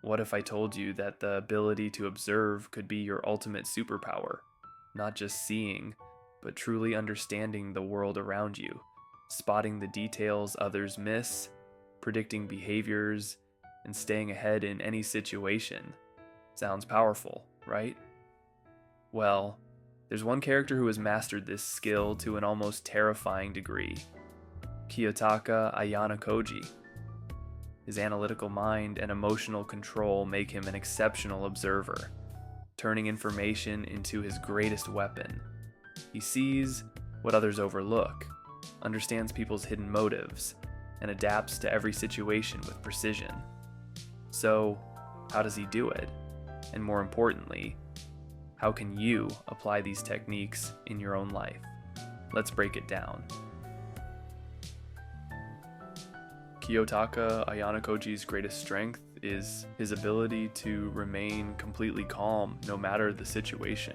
What if I told you that the ability to observe could be your ultimate superpower? Not just seeing, but truly understanding the world around you, spotting the details others miss, predicting behaviors, and staying ahead in any situation. Sounds powerful, right? Well, there's one character who has mastered this skill to an almost terrifying degree: Kiyotaka Ayanokoji. His analytical mind and emotional control make him an exceptional observer, turning information into his greatest weapon. He sees what others overlook, understands people's hidden motives, and adapts to every situation with precision. So, how does he do it? And more importantly, how can you apply these techniques in your own life? Let's break it down. Kiyotaka Ayanokoji's greatest strength is his ability to remain completely calm no matter the situation.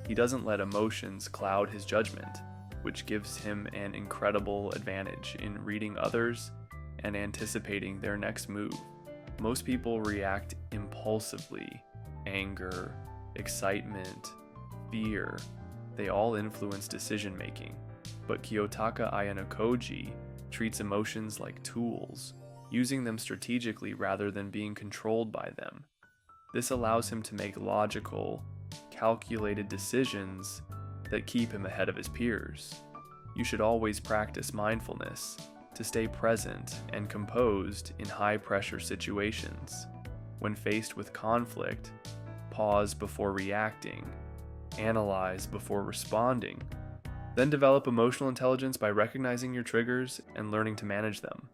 He doesn't let emotions cloud his judgment, which gives him an incredible advantage in reading others and anticipating their next move. Most people react impulsively: anger, excitement, fear. They all influence decision making. But Kiyotaka Ayanokoji treats emotions like tools, using them strategically rather than being controlled by them. This allows him to make logical, calculated decisions that keep him ahead of his peers. You should always practice mindfulness to stay present and composed in high-pressure situations. When faced with conflict, pause before reacting, analyze before responding, then develop emotional intelligence by recognizing your triggers and learning to manage them.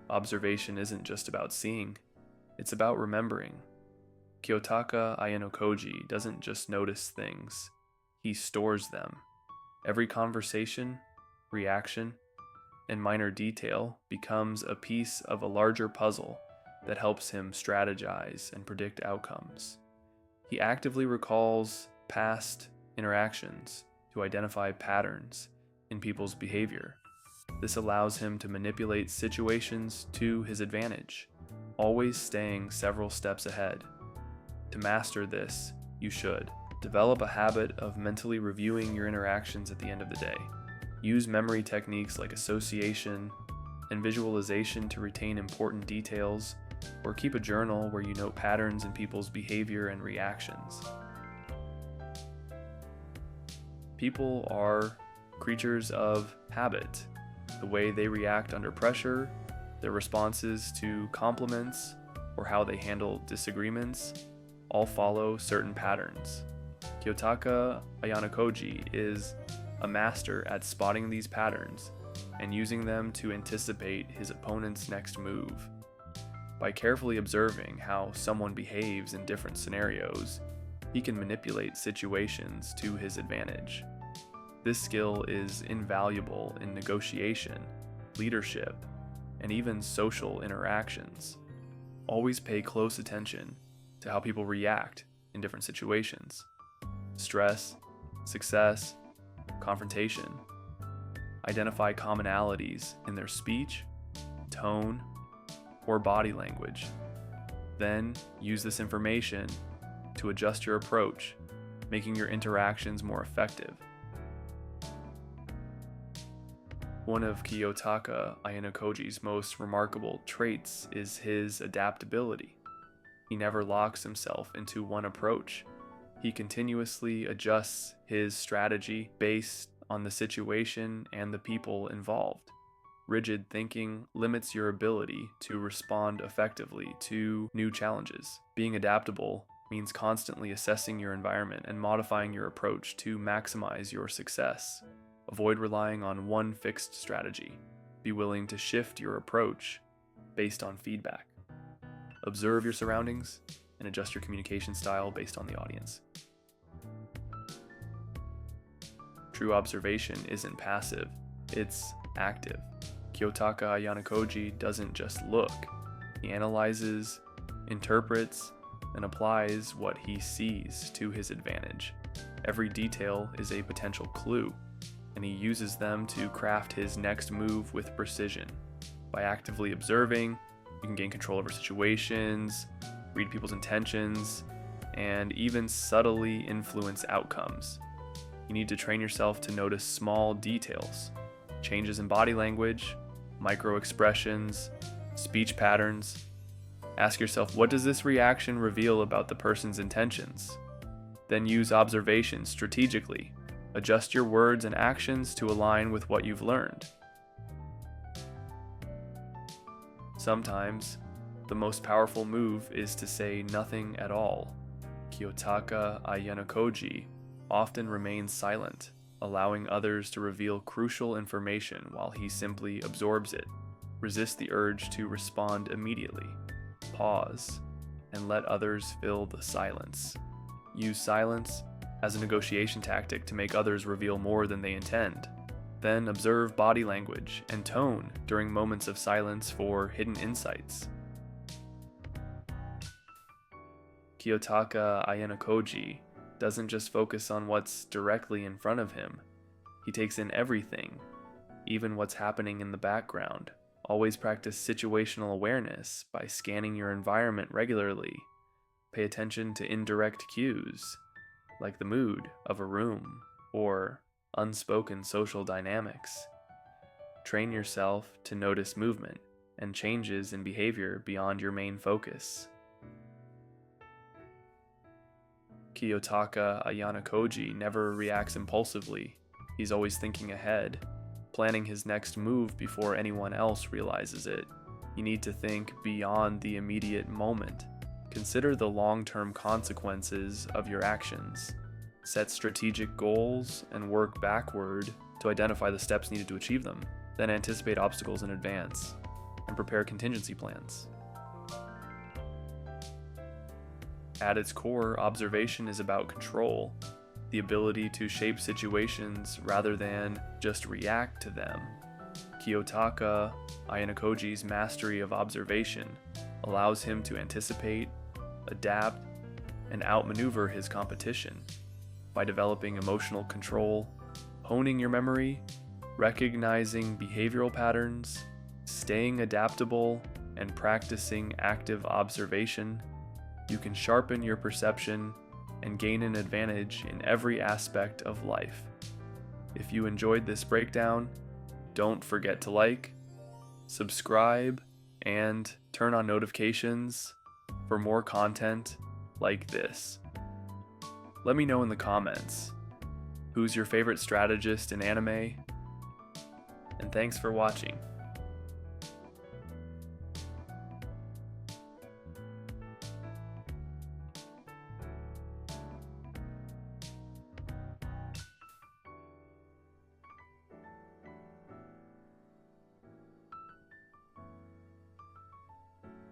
Observation isn't just about seeing, it's about remembering. Kiyotaka Ayanokoji doesn't just notice things, he stores them. Every conversation, reaction, and minor detail becomes a piece of a larger puzzle that helps him strategize and predict outcomes. He actively recalls past interactions to identify patterns in people's behavior. This allows him to manipulate situations to his advantage, always staying several steps ahead. To master this, you should develop a habit of mentally reviewing your interactions at the end of the day. Use memory techniques like association and visualization to retain important details, or keep a journal where you note patterns in people's behavior and reactions. People are creatures of habit. The way they react under pressure, their responses to compliments, or how they handle disagreements all follow certain patterns. Kiyotaka Ayanokoji is a master at spotting these patterns and using them to anticipate his opponent's next move. By carefully observing how someone behaves in different scenarios, he can manipulate situations to his advantage. This skill is invaluable in negotiation, leadership, and even social interactions. Always pay close attention to how people react in different situations: stress, success, confrontation. Identify commonalities in their speech, tone, or body language. Then use this information to adjust your approach, making your interactions more effective. One of Kiyotaka Ayanokoji's most remarkable traits is his adaptability. He never locks himself into one approach. He continuously adjusts his strategy based on the situation and the people involved. Rigid thinking limits your ability to respond effectively to new challenges. Being adaptable means constantly assessing your environment and modifying your approach to maximize your success. Avoid relying on one fixed strategy. Be willing to shift your approach based on feedback. Observe your surroundings and adjust your communication style based on the audience. True observation isn't passive, it's active. Kiyotaka Ayanokoji doesn't just look, he analyzes, interprets, and applies what he sees to his advantage. Every detail is a potential clue, and he uses them to craft his next move with precision. By actively observing, you can gain control over situations, read people's intentions, and even subtly influence outcomes. You need to train yourself to notice small details, changes in body language, micro expressions, speech patterns. Ask yourself, what does this reaction reveal about the person's intentions? Then use observation strategically. Adjust your words and actions to align with what you've learned. Sometimes, the most powerful move is to say nothing at all. Kiyotaka Ayanokoji often remains silent, allowing others to reveal crucial information while he simply absorbs it. Resist the urge to respond immediately. Pause, and let others fill the silence. Use silence as a negotiation tactic to make others reveal more than they intend. Then observe body language and tone during moments of silence for hidden insights. Kiyotaka Ayanokoji doesn't just focus on what's directly in front of him. He takes in everything, even what's happening in the background. Always practice situational awareness by scanning your environment regularly. Pay attention to indirect cues, like the mood of a room or unspoken social dynamics. Train yourself to notice movement and changes in behavior beyond your main focus. Kiyotaka Ayanokoji never reacts impulsively. He's always thinking ahead, planning his next move before anyone else realizes it. You need to think beyond the immediate moment. Consider the long-term consequences of your actions. Set strategic goals and work backward to identify the steps needed to achieve them. Then anticipate obstacles in advance and prepare contingency plans. At its core, observation is about control, the ability to shape situations rather than just react to them. Kiyotaka Ayanokoji's mastery of observation allows him to anticipate, adapt, and outmaneuver his competition. By developing emotional control, honing your memory, recognizing behavioral patterns, staying adaptable, and practicing active observation, you can sharpen your perception and gain an advantage in every aspect of life. If you enjoyed this breakdown, don't forget to like, subscribe, and turn on notifications for more content like this. Let me know in the comments, who's your favorite strategist in anime? And thanks for watching.